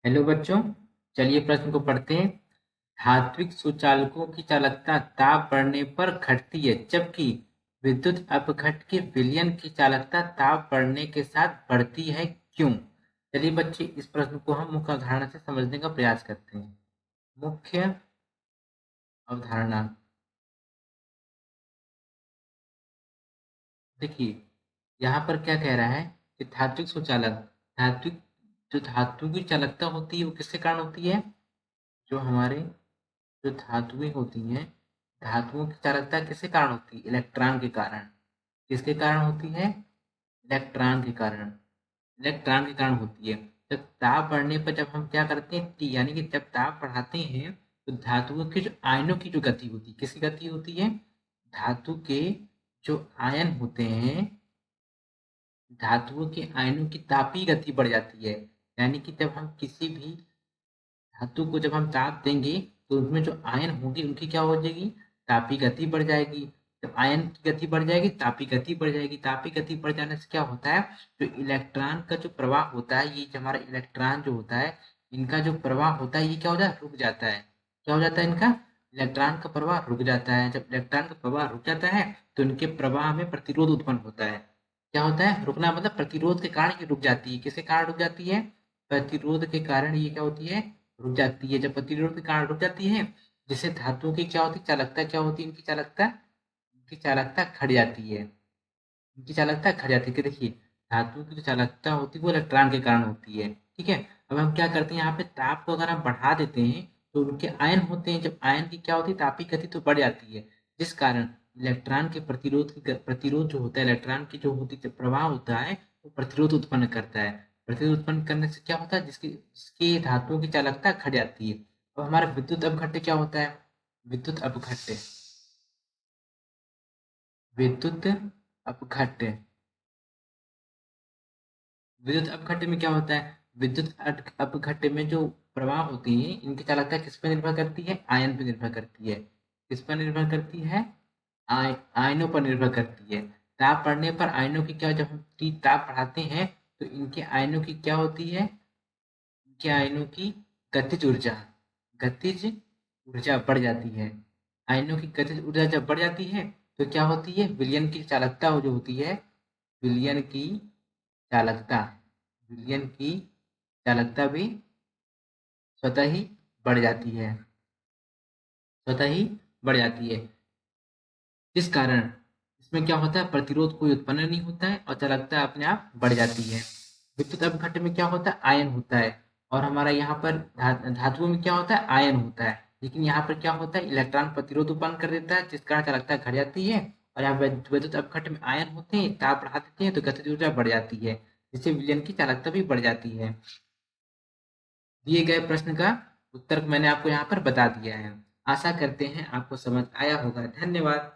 Hello बच्चों, चलिए प्रश्न को पढ़ते हैं। धात्विक सुचालकों की चालकता ताप बढ़ने पर घटती है, जबकि विद्युत अपघट्ट के विलयन की चालकता ताप बढ़ने के साथ बढ़ती है, क्यों? चलिए बच्चे, इस प्रश्न को हम मुख्य अवधारणा से समझने का प्रयास करते हैं। मुख्य अवधारणा। देखिए, यहाँ पर क्या कह रहा है कि धात्विक सुचालक, धात्विक जो धातु की चालकता होती है वो किसके कारण होती है? जो हमारे जो धातुएं होती हैं, धातुओं की चालकता किसके कारण होती है? इलेक्ट्रॉन के कारण। किसके कारण होती है? इलेक्ट्रॉन के कारण। इलेक्ट्रॉन के कारण होती है। जब ताप बढ़ने पर जब हम क्या करते हैं, टी यानी कि जब ताप बढ़ाते हैं तो धातुओं के जो आयनों की जो गति होती है, किसकी गति होती है? धातु के जो आयन होते हैं, धातुओं के आयनों की तापीय गति बढ़ जाती है। यानी कि जब हम किसी भी धातु को जब हम ताप देंगे तो उसमें जो आयन होंगे उनकी क्या हो जाएगी? तापीय गति बढ़ जाएगी। जब आयन की गति बढ़ जाएगी, तापीय गति बढ़ जाएगी। तापीय गति बढ़ जाने से क्या होता है? जो इलेक्ट्रॉन का जो प्रवाह होता है, ये जो हमारा इलेक्ट्रॉन जो होता है, इनका जो प्रवाह होता है, ये क्या हो जाता है? रुक जाता है। क्या हो जाता है? इनका इलेक्ट्रॉन का प्रवाह रुक जाता है। जब इलेक्ट्रॉन का प्रवाह रुक जाता है तो इनके प्रवाह में प्रतिरोध उत्पन्न होता है। क्या होता है? रुकना मतलब प्रतिरोध के कारण ये रुक जाती है। किसके कारण रुक जाती है? प्रतिरोध के कारण ये क्या होती है? रुक जाती है। जब प्रतिरोध के कारण रुक जाती है, जिससे धातुओं की क्या होती है? चालकता क्या होती है? इनकी चालकता घट जाती है। इनकी चालकता घट जाती है। कि देखिए, धातुओं की जो चालकता होती है वो इलेक्ट्रॉन के कारण होती है। ठीक है। अब हम क्या करते हैं, यहाँ पे ताप को अगर हम बढ़ा देते हैं तो उनके आयन होते हैं। जब आयन की क्या होती है? तापीय गति तो बढ़ जाती है, जिस कारण इलेक्ट्रॉन के प्रतिरोध जो होता है, इलेक्ट्रॉन की जो होती है प्रवाह होता है, वो प्रतिरोध उत्पन्न करता है। प्रतिरोध उत्पन्न करने से क्या होता है? जिसकी धातुओं की चालकता घट जाती है। अब हमारा विद्युत अपघट्ट क्या होता है? विद्युत अपघट्ट विद्युत अपघट्ट विद्युत अपघट्ट में क्या होता है? अपघट्ट में जो प्रवाह होती है, इनकी चालकता किस पर निर्भर करती है? आयन पर निर्भर करती है। किस पर निर्भर करती है? आयनों पर निर्भर करती है। ताप बढ़ने पर आयनों की क्या, जब हम ताप बढ़ाते हैं तो इनके आयनों की क्या होती है? इनके आयनों की गतिज ऊर्जा गतिज ऊर्जा बढ़ जाती है। आयनों की गतिज ऊर्जा जब बढ़ जाती है तो क्या होती है? विलयन की चालकता जो होती है, विलयन की चालकता विलयन की चालकता भी स्वतः ही बढ़ जाती है। स्वतः ही बढ़ जाती है, जिस कारण इसमें क्या होता है? प्रतिरोध कोई उत्पन्न नहीं होता है और चालकता अपने आप बढ़ जाती है। विद्युत अपघट्ट में क्या होता है? आयन होता है। और हमारा यहाँ पर धातुओं में क्या होता है? आयन होता है। लेकिन यहाँ पर क्या होता है? इलेक्ट्रॉन प्रतिरोध उत्पन्न कर देता है, जिस कारण चालकता घट जाती है। और यहाँ विद्युत अपघट्ट में आयन होते हैं, ताप बढ़ा देते हैं तो गतिज ऊर्जा बढ़ जाती है, जिससे विलयन की चालकता भी बढ़ जाती है। दिए गए प्रश्न का उत्तर मैंने आपको यहाँ पर बता दिया है। आशा करते हैं आपको समझ आया होगा। धन्यवाद।